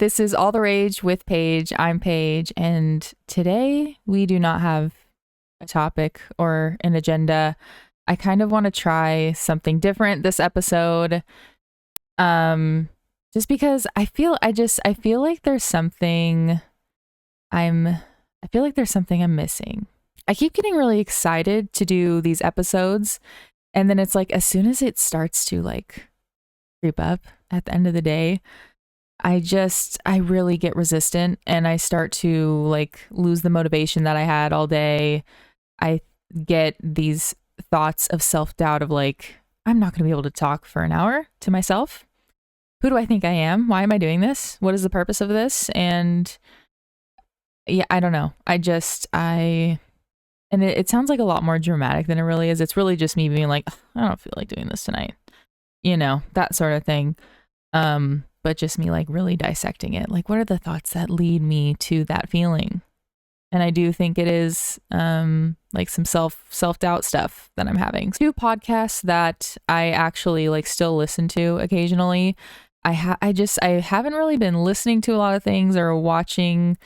This is All the Rage with Paige. I'm Paige, and today we do not have a topic or an agenda. I kind of want to try something different this episode. Just because I feel like there's something I'm missing. I keep getting really excited to do these episodes, and then it's like as soon as it starts to like creep up at the end of the day, I really get resistant and I start to like lose the motivation that I had all day. I get these thoughts of self-doubt of like, I'm not going to be able to talk for an hour to myself. Who do I think I am? Why am I doing this? What is the purpose of this? And yeah, I don't know. It sounds like a lot more dramatic than it really is. It's really just me being like, I don't feel like doing this tonight. That sort of thing. But just me like really dissecting it. Like, what are the thoughts that lead me to that feeling? And I do think it is like some self-doubt stuff that I'm having. Two podcasts that I actually like still listen to occasionally. I haven't really been listening to a lot of things or watching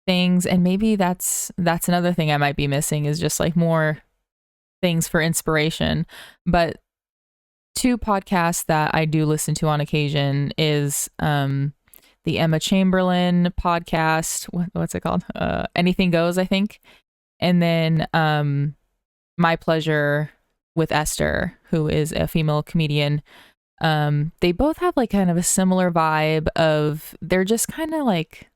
things, and maybe that's another thing I might be missing is just like more things for inspiration. But two podcasts that I do listen to on occasion is the Emma Chamberlain podcast. What's it called? Anything Goes, I think. And then My Pleasure with Esther, who is a female comedian. They both have like kind of a similar vibe of they're just kind of like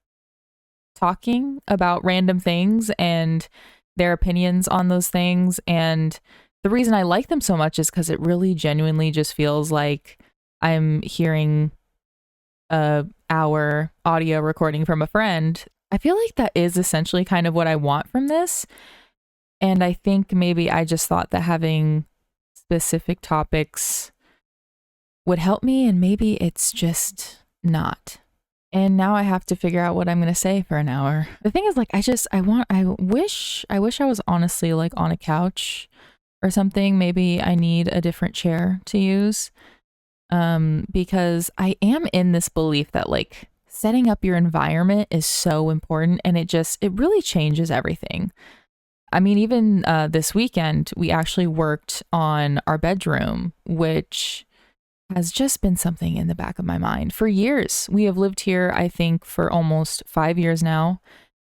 talking about random things and their opinions on those things. And the reason I like them so much is because it really genuinely just feels like I'm hearing a hour audio recording from a friend. I feel like that is essentially kind of what I want from this. And I think maybe I just thought that having specific topics would help me, and maybe it's just not. And now I have to figure out what I'm going to say for an hour. The thing is like, I wish I was honestly like on a couch or something. Maybe I need a different chair to use. Because I am in this belief that like setting up your environment is so important, and it really changes everything. I mean, even this weekend, we actually worked on our bedroom, which has just been something in the back of my mind for years. We have lived here, I think, for almost 5 years now,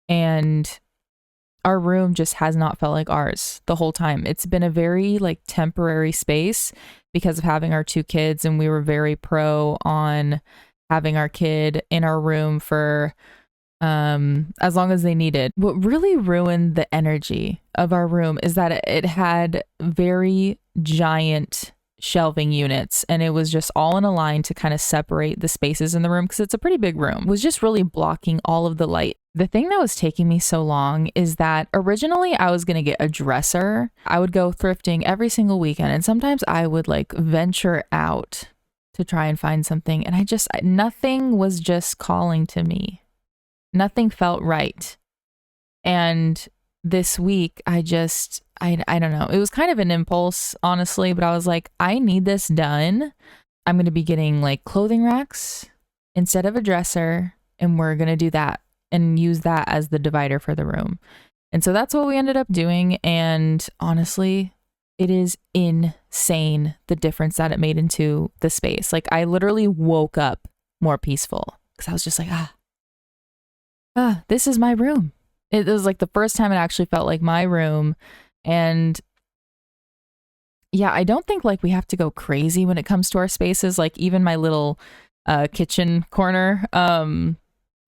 and our room just has not felt like ours the whole time. It's been a very like temporary space because of having our two kids, and we were very pro on having our kid in our room for as long as they needed. What really ruined the energy of our room is that it had very giant shelving units, and it was just all in a line to kind of separate the spaces in the room because it's a pretty big room. It was just really blocking all of the light. The thing that was taking me so long is that originally I was going to get a dresser. I would go thrifting every single weekend, and sometimes I would like venture out to try and find something, and nothing was just calling to me. Nothing felt right. And this week I don't know. It was kind of an impulse, honestly, but I was like, I need this done. I'm going to be getting like clothing racks instead of a dresser, and we're going to do that and use that as the divider for the room. And so that's what we ended up doing. And honestly, it is insane the difference that it made into the space. Like I literally woke up more peaceful because I was just like, this is my room. It was like the first time it actually felt like my room. And yeah, I don't think like we have to go crazy when it comes to our spaces. Like even my little kitchen corner,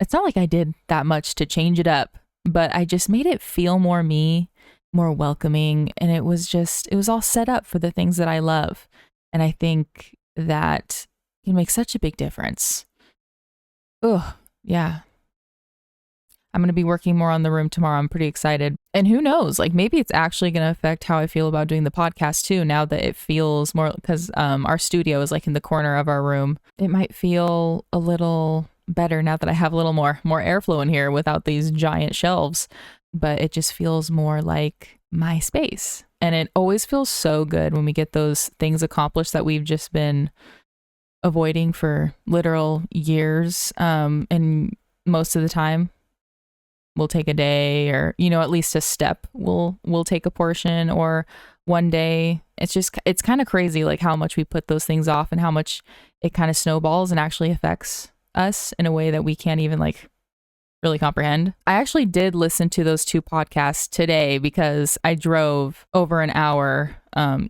it's not like I did that much to change it up, but I just made it feel more me, more welcoming. And it was all set up for the things that I love. And I think that can make such a big difference. Oh, yeah. I'm going to be working more on the room tomorrow. I'm pretty excited. And who knows, like maybe it's actually going to affect how I feel about doing the podcast too, now that it feels more, because our studio is like in the corner of our room. It might feel a little better now that I have a little more airflow in here without these giant shelves, but it just feels more like my space. And it always feels so good when we get those things accomplished that we've just been avoiding for literal years. And most of the time we'll take a day, or, you know, at least a step. We'll take a portion, or one day. It's kind of crazy, like how much we put those things off and how much it kind of snowballs and actually affects us in a way that we can't even like really comprehend. I actually did listen to those 2 podcasts today because I drove over an hour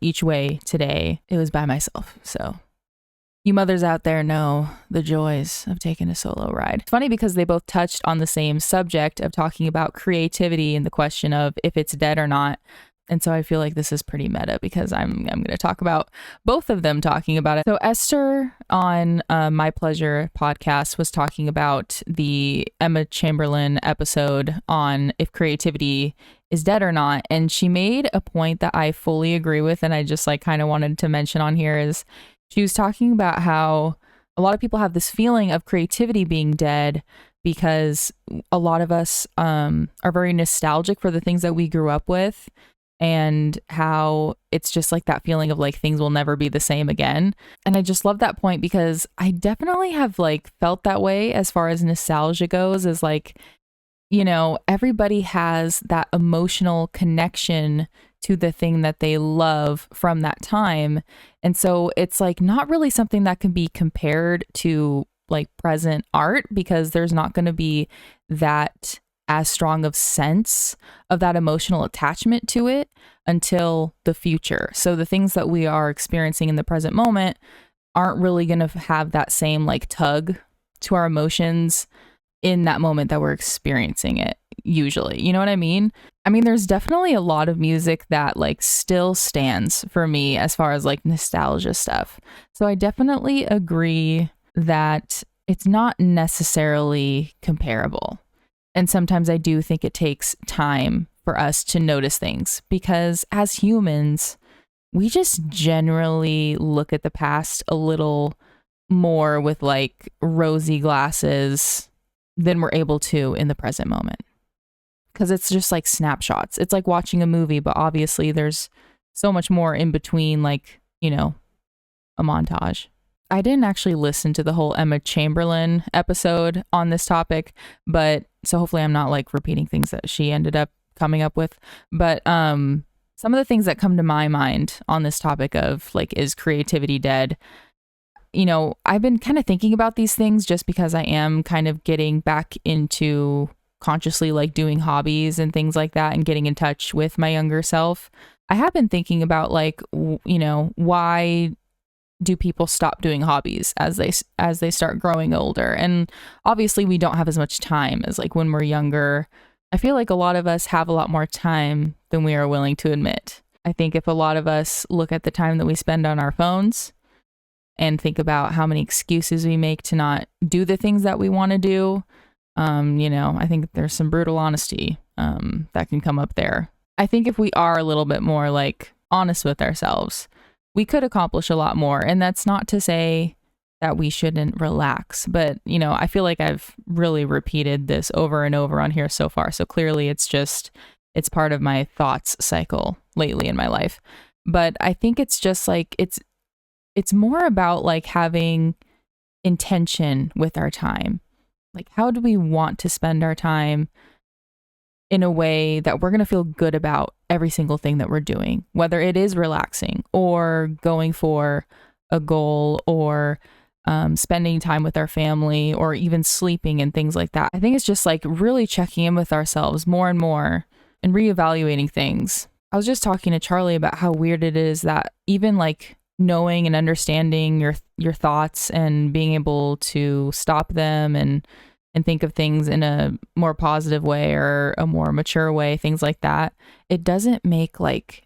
each way today. It was by myself. So you mothers out there know the joys of taking a solo ride. It's funny because they both touched on the same subject of talking about creativity and the question of if it's dead or not. And so I feel like this is pretty meta because I'm going to talk about both of them talking about it. So Esther on My Pleasure podcast was talking about the Emma Chamberlain episode on if creativity is dead or not. And she made a point that I fully agree with, and I just like kind of wanted to mention on here, is she was talking about how a lot of people have this feeling of creativity being dead because a lot of us are very nostalgic for the things that we grew up with, and how it's just like that feeling of like things will never be the same again. And I just love that point because I definitely have like felt that way as far as nostalgia goes, is like, you know, everybody has that emotional connection to the thing that they love from that time. And so it's like not really something that can be compared to like present art, because there's not going to be that as strong of sense of that emotional attachment to it until the future. So the things that we are experiencing in the present moment aren't really going to have that same like tug to our emotions in that moment that we're experiencing it usually. You know what I mean? I mean, there's definitely a lot of music that like still stands for me as far as like nostalgia stuff. So I definitely agree that it's not necessarily comparable. And sometimes I do think it takes time for us to notice things, because as humans, we just generally look at the past a little more with like rosy glasses than we're able to in the present moment. Because it's just like snapshots. It's like watching a movie, but obviously there's so much more in between, like, you know, a montage. I didn't actually listen to the whole Emma Chamberlain episode on this topic, but so hopefully I'm not like repeating things that she ended up coming up with. But some of the things that come to my mind on this topic of like, is creativity dead? You know, I've been kind of thinking about these things just because I am kind of getting back into consciously like doing hobbies and things like that and getting in touch with my younger self. I have been thinking about like, you know, why do people stop doing hobbies as they start growing older? And obviously we don't have as much time as like when we're younger. I feel like a lot of us have a lot more time than we are willing to admit. I think if a lot of us look at the time that we spend on our phones and think about how many excuses we make to not do the things that we want to do, you know, I think there's some brutal honesty that can come up there. I think if we are a little bit more like honest with ourselves, we could accomplish a lot more. And that's not to say that we shouldn't relax, but, you know, I feel like I've really repeated this over and over on here so far. So clearly it's part of my thoughts cycle lately in my life. But I think it's just like, it's more about like having intention with our time. Like, how do we want to spend our time in a way that we're going to feel good about every single thing that we're doing, whether it is relaxing or going for a goal or spending time with our family or even sleeping and things like that. I think it's just like really checking in with ourselves more and more and reevaluating things. I was just talking to Charlie about how weird it is that even like knowing and understanding your thoughts and being able to stop them and think of things in a more positive way or a more mature way, things like that, it doesn't make like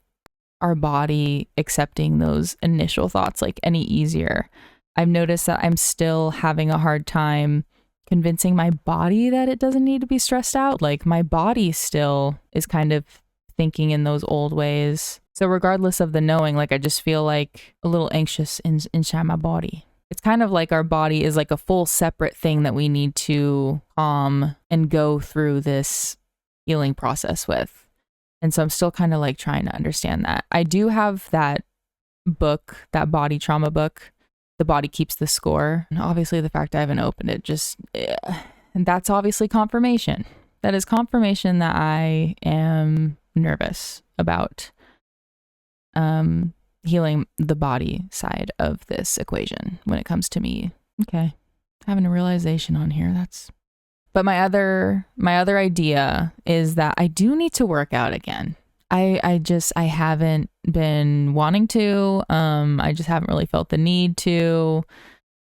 our body accepting those initial thoughts like any easier. I've noticed that I'm still having a hard time convincing my body that it doesn't need to be stressed out. Like my body still is kind of thinking in those old ways. So regardless of the knowing, like I just feel like a little anxious inside my body. It's kind of like our body is like a full separate thing that we need to calm and go through this healing process with. And so I'm still kind of like trying to understand that. I do have that book, that body trauma book, the body keeps the score. And obviously the fact I haven't opened it and that's obviously confirmation. That is confirmation that I am nervous about healing the body side of this equation when it comes to me. Okay. Having a realization on here. But my other idea is that I do need to work out again. I haven't been wanting to. I just haven't really felt the need to.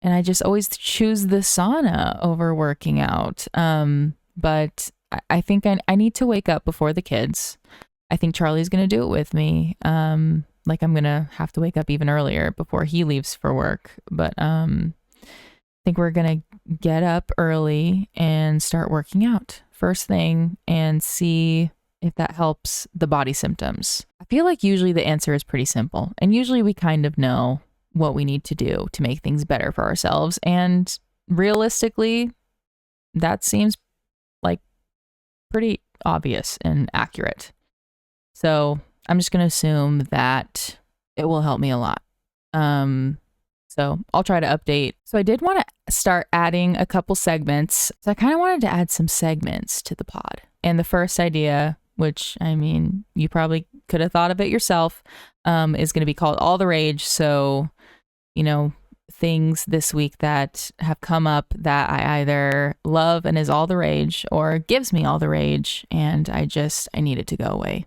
And I just always choose the sauna over working out. But I think I need to wake up before the kids. I think Charlie's going to do it with me. Like I'm going to have to wake up even earlier before he leaves for work. But I think we're going to get up early and start working out first thing and see if that helps the body symptoms. I feel like usually the answer is pretty simple. And usually we kind of know what we need to do to make things better for ourselves. And realistically, that seems like pretty obvious and accurate. So I'm just going to assume that it will help me a lot. So I'll try to update. So I did want to start adding a couple segments. So I kind of wanted to add some segments to the pod. And the first idea, which I mean, you probably could have thought of it yourself, is going to be called All the Rage. So, you know, things this week that have come up that I either love and is all the rage or gives me all the rage. And I need it to go away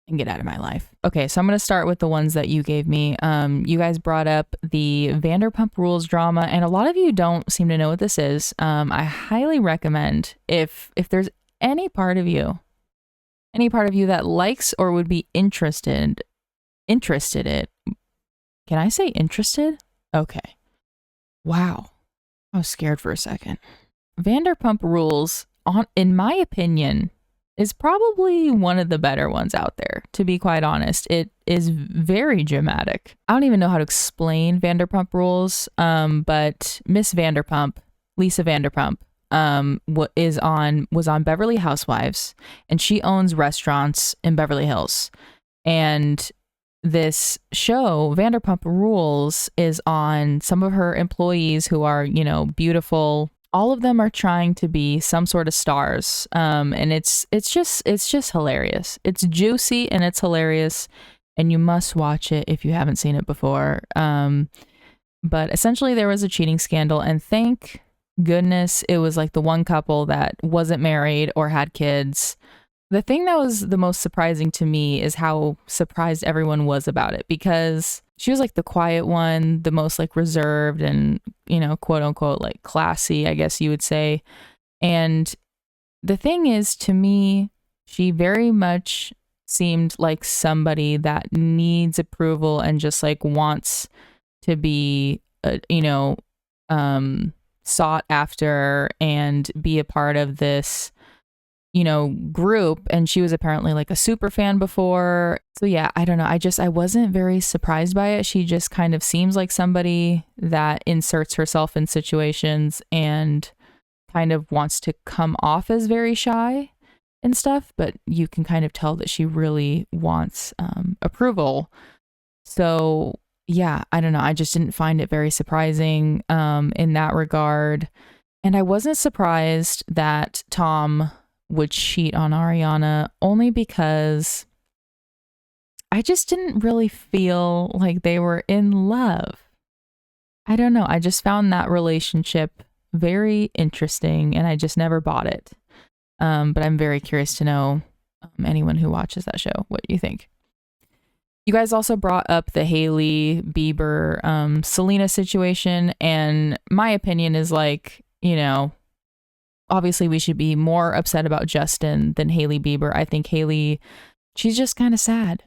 and get out of my life. Okay, so I'm going to start with the ones that you gave me. You guys brought up the Vanderpump Rules drama, and a lot of you don't seem to know what this is. I highly recommend if there's any part of you that likes or would be interested in, can I say interested? Okay. Wow. I was scared for a second. Vanderpump Rules, in my opinion, is probably one of the better ones out there, to be quite honest. It is very dramatic. I don't even know how to explain Vanderpump Rules, but Miss Vanderpump, Lisa Vanderpump, was on Beverly Housewives, and she owns restaurants in Beverly Hills. And this show, Vanderpump Rules, is on some of her employees who are, you know, beautiful. All of them are trying to be some sort of stars. And it's just hilarious. It's juicy and it's hilarious, and you must watch it if you haven't seen it before. But essentially there was a cheating scandal, and thank goodness it was like the one couple that wasn't married or had kids. The thing that was the most surprising to me is how surprised everyone was about it, because she was like the quiet one, the most like reserved and, you know, quote unquote, like classy, I guess you would say. And the thing is, to me, she very much seemed like somebody that needs approval and just like wants to be, sought after and be a part of this, you know, group. And she was apparently like a super fan before. So yeah, I don't know. I wasn't very surprised by it. She just kind of seems like somebody that inserts herself in situations and kind of wants to come off as very shy and stuff, but you can kind of tell that she really wants approval. So yeah, I don't know. I just didn't find it very surprising in that regard. And I wasn't surprised that Tom would cheat on Ariana, only because I just didn't really feel like they were in love. I don't know. I just found that relationship very interesting, and I just never bought it. But I'm very curious to know, anyone who watches that show, what you think. You guys also brought up the Hailey Bieber Selena situation, and my opinion is like, you know, obviously we should be more upset about Justin than Hailey Bieber. I think Hailey, she's just kind of sad.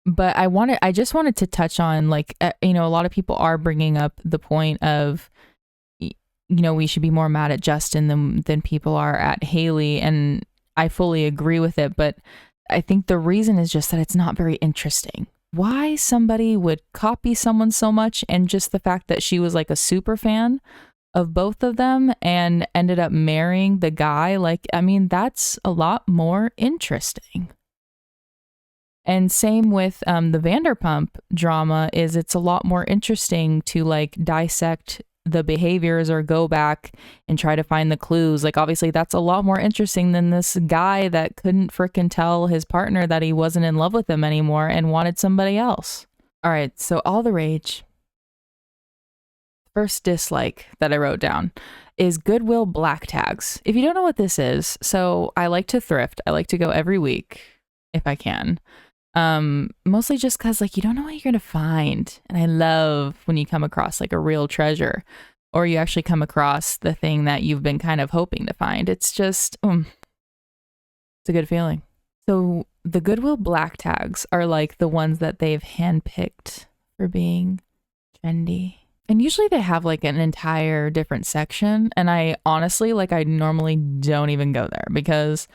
But I just wanted to touch on, like, you know, a lot of people are bringing up the point of, you know, we should be more mad at Justin than people are at Hailey, and I fully agree with it. But I think the reason is just that it's not very interesting. Why somebody would copy someone so much, and just the fact that she was like a super fan of both of them and ended up marrying the guy, like, I mean, that's a lot more interesting. And same with the Vanderpump drama is it's a lot more interesting to like dissect the behaviors or go back and try to find the clues. Like obviously that's a lot more interesting than this guy that couldn't frickin' tell his partner that he wasn't in love with him anymore and wanted somebody else. All right, so all the rage. First dislike that I wrote down is Goodwill black tags. If you don't know what this is, so I like to thrift. I like to go every week if I can. Mostly just because like you don't know what you're gonna find. And I love when you come across like a real treasure or you actually come across the thing that you've been kind of hoping to find. It's just it's a good feeling. So the Goodwill black tags are like the ones that they've handpicked for being trendy. And usually they have like an entire different section. And I honestly, like I normally don't even go there because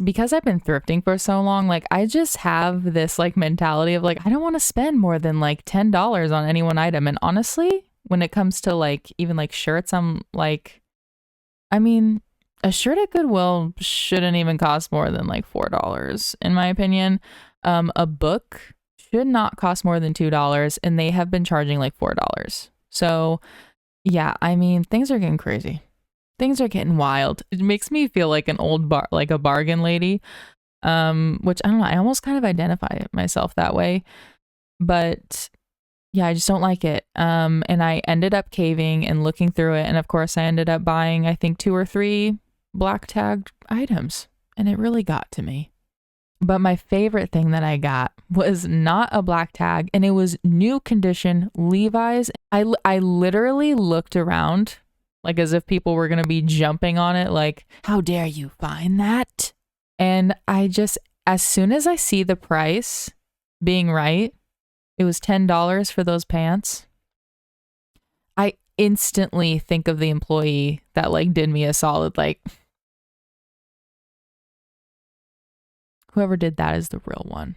because I've been thrifting for so long, like I just have this like mentality of like, I don't want to spend more than like $10 on any one item. And honestly, when it comes to like even like shirts, I'm like, I mean, a shirt at Goodwill shouldn't even cost more than like $4, in my opinion. A book should not cost more than $2, and they have been charging like $4. So yeah, I mean, things are getting crazy. Things are getting wild. It makes me feel like an old like a bargain lady, which I don't know. I almost kind of identify myself that way, but yeah, I just don't like it. And I ended up caving and looking through it, and of course, I ended up buying I think 2 or 3 black tagged items, and it really got to me. But my favorite thing that I got was not a black tag, and it was new condition Levi's. I literally looked around like as if people were going to be jumping on it, like, how dare you find that? And I just, as soon as I see the price being right, it was $10 for those pants. I instantly think of the employee that like did me a solid, like, whoever did that is the real one.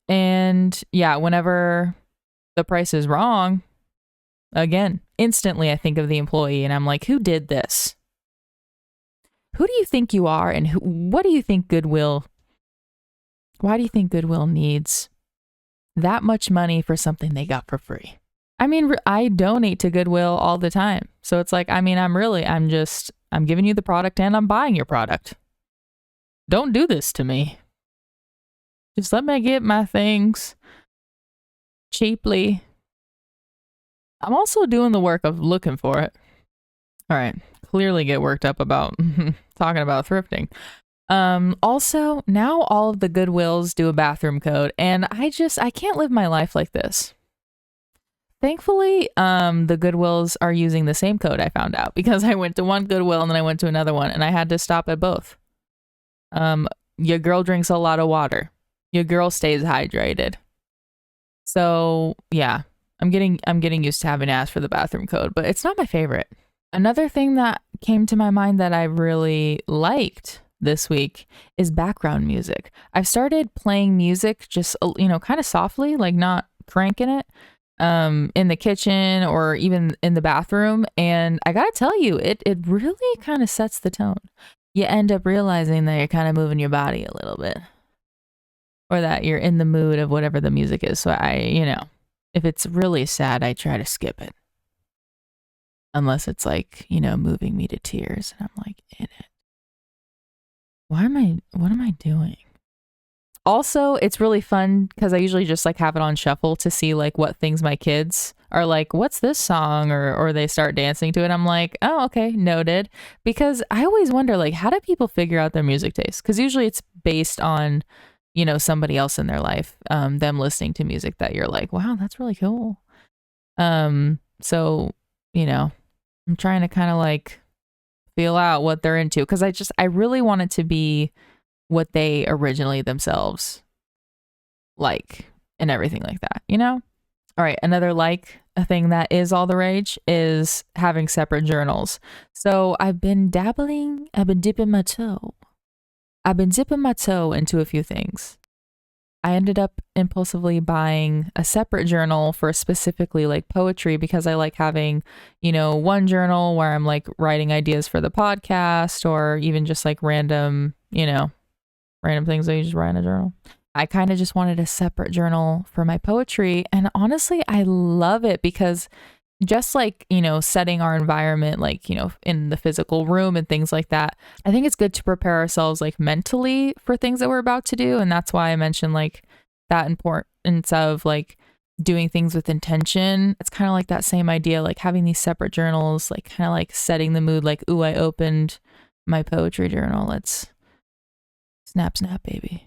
And yeah, whenever the price is wrong, again, instantly I think of the employee and I'm like, who did this? Who do you think you are? And what do you think Goodwill, why do you think Goodwill needs that much money for something they got for free? I mean, I donate to Goodwill all the time. So it's like, I mean, I'm giving you the product and I'm buying your product. Don't do this to me. Just let me get my things cheaply. I'm also doing the work of looking for it. All right. Clearly get worked up about talking about thrifting. Also, now all of the Goodwills do a bathroom code, and I can't live my life like this. Thankfully, the Goodwills are using the same code, I found out, because I went to one Goodwill and then I went to another one, and I had to stop at both. Your girl drinks a lot of water. Your girl stays hydrated. So yeah, I'm getting used to having to ask for the bathroom code, but it's not my favorite. Another thing that came to my mind that I really liked this week is background music. I've started playing music just, kind of softly, like not cranking it, in the kitchen or even in the bathroom. And I gotta tell you, it really kind of sets the tone. You end up realizing that you're kind of moving your body a little bit, or that you're in the mood of whatever the music is. So if it's really sad, I try to skip it. Unless it's like, moving me to tears and I'm like in it. What am I doing? Also, it's really fun because I usually just like have it on shuffle to see like what things my kids are like, what's this song? Or they start dancing to it. I'm like, oh, okay, noted. Because I always wonder, like, how do people figure out their music taste? Because usually it's based on, somebody else in their life, them listening to music that you're like, wow, that's really cool. So, I'm trying to kind of like feel out what they're into because I really want it to be what they originally themselves like and everything like that, All right, another a thing that is all the rage is having separate journals. So I've been dipping my toe. I've been dipping my toe into a few things. I ended up impulsively buying a separate journal for specifically like poetry because I like having, one journal where I'm like writing ideas for the podcast or even just like random, random things that you just write in a journal. I kind of just wanted a separate journal for my poetry. And honestly, I love it because just like, setting our environment, like, in the physical room and things like that, I think it's good to prepare ourselves like mentally for things that we're about to do. And that's why I mentioned like that importance of like doing things with intention. It's kind of like that same idea, like having these separate journals, like kind of like setting the mood, like, ooh, I opened my poetry journal. Let's snap, baby.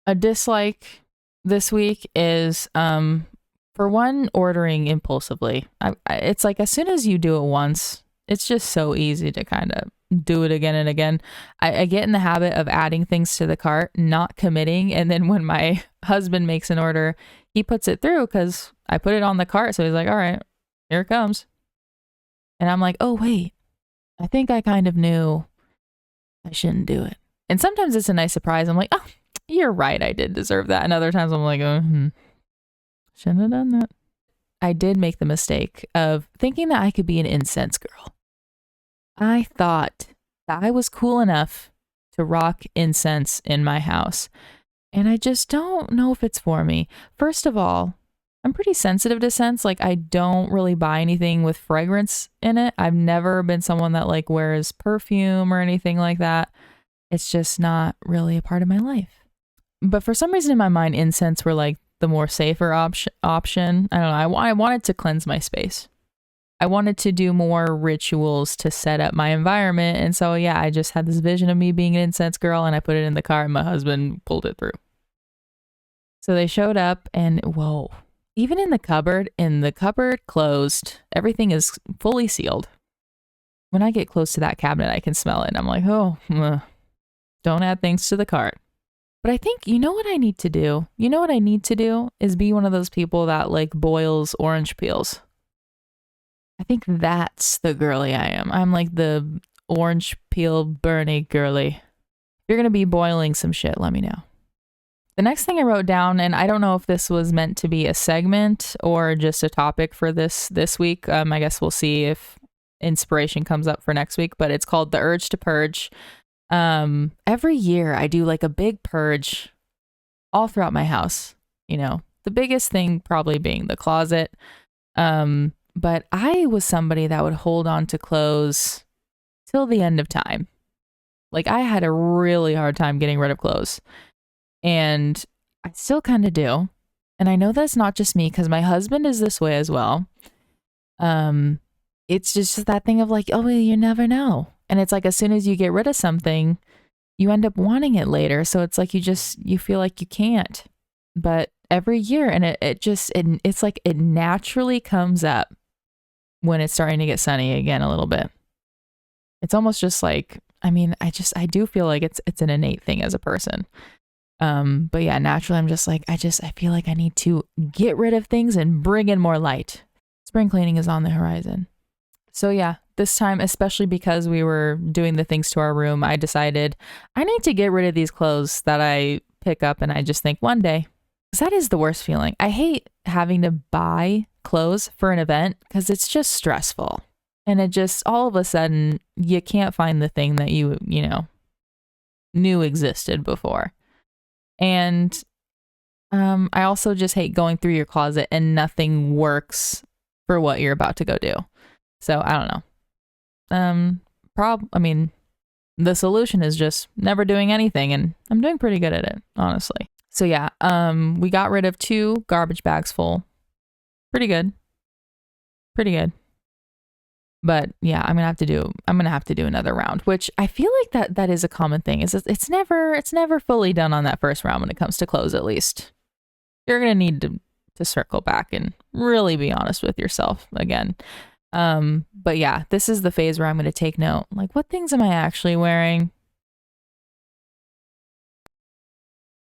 A dislike this week is, for one, ordering impulsively. It's like as soon as you do it once, it's just so easy to kind of do it again and again. I get in the habit of adding things to the cart, not committing. And then when my husband makes an order, he puts it through because I put it on the cart. So he's like, all right, here it comes. And I'm like, oh, wait, I think I kind of knew I shouldn't do it. And sometimes it's a nice surprise. I'm like, oh, you're right. I did deserve that. And other times I'm like, shouldn't have done that. I did make the mistake of thinking that I could be an incense girl. I thought that I was cool enough to rock incense in my house. And I just don't know if it's for me. First of all, I'm pretty sensitive to scents. Like I don't really buy anything with fragrance in it. I've never been someone that like wears perfume or anything like that. It's just not really a part of my life. But for some reason in my mind, incense were like the more safer option. I don't know. I wanted to cleanse my space. I wanted to do more rituals to set up my environment. And so, yeah, I just had this vision of me being an incense girl and I put it in the car and my husband pulled it through. So they showed up and whoa, even in the cupboard closed, everything is fully sealed. When I get close to that cabinet, I can smell it. And I'm like, oh, don't add things to the cart. But I think, you know what I need to do? You know what I need to do is be one of those people that like boils orange peels. I think that's the girly I am. I'm like the orange peel Bernie girly. If you're going to be boiling some shit, let me know. The next thing I wrote down, and I don't know if this was meant to be a segment or just a topic for this week. I guess we'll see if inspiration comes up for next week, but it's called The Urge to Purge. Every year I do like a big purge all throughout my house, the biggest thing probably being the closet. But I was somebody that would hold on to clothes till the end of time. Like I had a really hard time getting rid of clothes and I still kind of do. And I know that's not just me because my husband is this way as well. It's just that thing of like, oh, well, you never know. And it's like, as soon as you get rid of something, you end up wanting it later. So it's like, you feel like you can't, but every year. And it's like, it naturally comes up when it's starting to get sunny again a little bit. It's almost just like, I do feel like it's an innate thing as a person. But yeah, naturally I'm just like, I feel like I need to get rid of things and bring in more light. Spring cleaning is on the horizon. So yeah, this time, especially because we were doing the things to our room, I decided I need to get rid of these clothes that I pick up and I just think one day, because that is the worst feeling. I hate having to buy clothes for an event because it's just stressful. And it just, all of a sudden, you can't find the thing that you knew existed before. And I also just hate going through your closet and nothing works for what you're about to go do. So I don't know. The solution is just never doing anything, and I'm doing pretty good at it, honestly. So yeah, we got rid of 2 garbage bags full. Pretty good. But yeah, I'm gonna have to do another round, which I feel like that is a common thing. It's never fully done on that first round when it comes to clothes, at least. You're gonna need to circle back and really be honest with yourself again. But yeah, this is the phase where I'm going to take note. Like, what things am I actually wearing?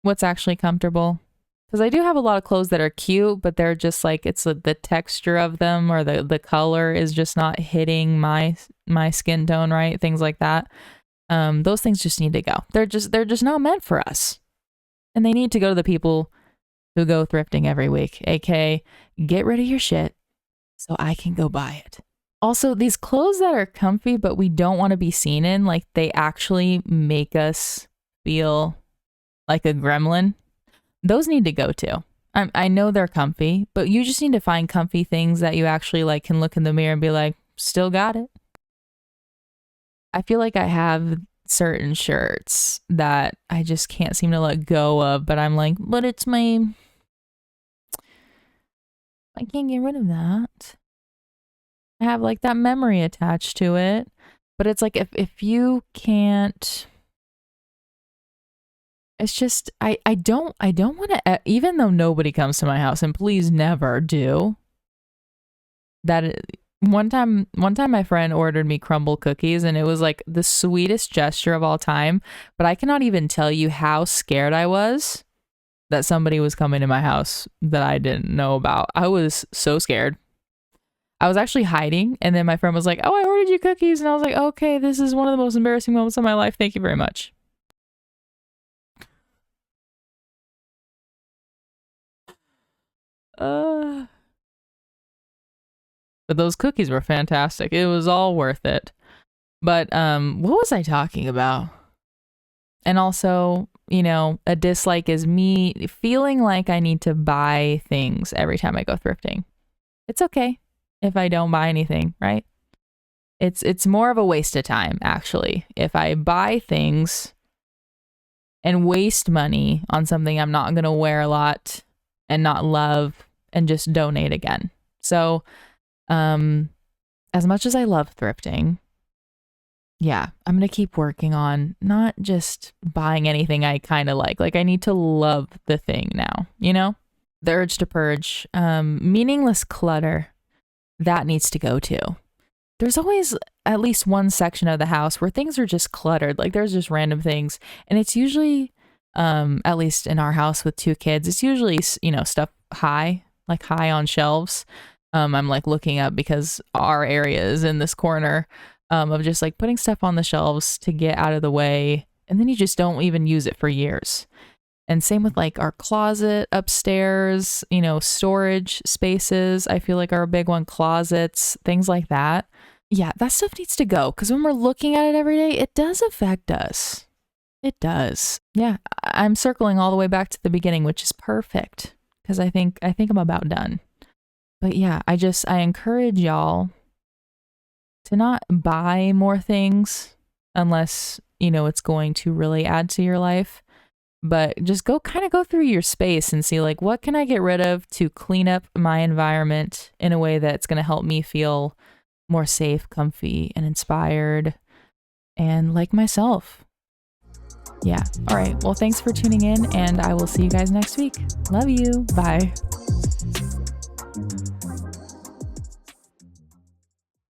What's actually comfortable? Because I do have a lot of clothes that are cute, but they're just like, it's the texture of them or the color is just not hitting my skin tone, right? Things like that. Those things just need to go. They're just not meant for us. And they need to go to the people who go thrifting every week, aka get rid of your shit so I can go buy it. Also, these clothes that are comfy but we don't want to be seen in, like they actually make us feel like a gremlin, those need to go too. I know they're comfy, but you just need to find comfy things that you actually like can look in the mirror and be like, still got it. I feel like I have certain shirts that I just can't seem to let go of, but I'm like, but it's my, I can't get rid of that. I have like that memory attached to it. But it's like if you can't, it's just I don't want to, even though nobody comes to my house, and please never do. That one time my friend ordered me crumble cookies, and it was like the sweetest gesture of all time, but I cannot even tell you how scared I was that somebody was coming to my house that I didn't know about. I was so scared. I was actually hiding, and then my friend was like, oh, I ordered you cookies, and I was like, okay, this is one of the most embarrassing moments of my life. Thank you very much. But those cookies were fantastic. It was all worth it. But what was I talking about? And also, you know, a dislike is me feeling like I need to buy things every time I go thrifting. It's okay if I don't buy anything, right? It's more of a waste of time, actually. If I buy things and waste money on something I'm not going to wear a lot and not love and just donate again. So, as much as I love thrifting, yeah, I'm going to keep working on not just buying anything I kind of like. Like, I need to love the thing now, you know? The urge to purge, meaningless clutter, that needs to go too. There's always at least one section of the house where things are just cluttered. Like, there's just random things. And it's usually, at least in our house with 2 kids, it's usually, you know, stuff high on shelves. I'm like looking up because our area is in this corner of just like putting stuff on the shelves to get out of the way. And then you just don't even use it for years. And same with like our closet upstairs, you know, storage spaces, I feel like are a big one, closets, things like that. Yeah, that stuff needs to go because when we're looking at it every day, it does affect us. It does. Yeah, I'm circling all the way back to the beginning, which is perfect because I think I'm about done. But yeah, I encourage y'all to not buy more things unless, you know, it's going to really add to your life. But just go through your space and see like, what can I get rid of to clean up my environment in a way that's going to help me feel more safe, comfy, and inspired and like myself. Yeah. All right. Well, thanks for tuning in, and I will see you guys next week. Love you. Bye.